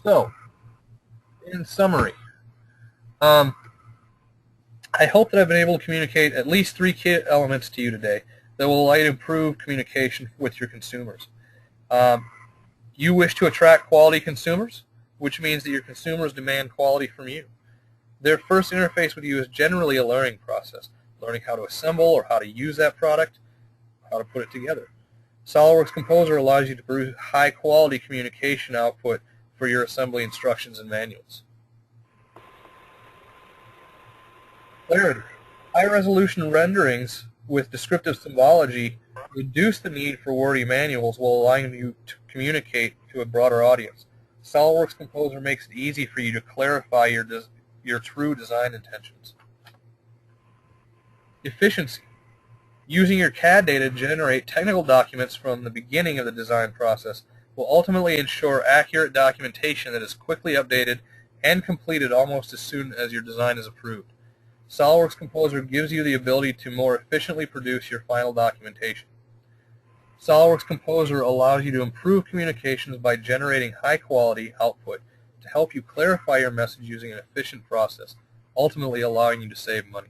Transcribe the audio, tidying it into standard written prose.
So, in summary, I hope that I've been able to communicate at least 3 key elements to you today that will allow you to improve communication with your consumers. You wish to attract quality consumers, which means that your consumers demand quality from you. Their first interface with you is generally a learning process, learning how to assemble or how to use that product, how to put it together. SOLIDWORKS Composer allows you to produce high-quality communication output for your assembly instructions and manuals. Clarity. High-resolution renderings with descriptive symbology reduce the need for wordy manuals while allowing you to communicate to a broader audience. SOLIDWORKS Composer makes it easy for you to clarify your true design intentions. Efficiency. Using your CAD data to generate technical documents from the beginning of the design process will ultimately ensure accurate documentation that is quickly updated and completed almost as soon as your design is approved. SOLIDWORKS Composer gives you the ability to more efficiently produce your final documentation. SOLIDWORKS Composer allows you to improve communications by generating high-quality output to help you clarify your message using an efficient process, ultimately allowing you to save money.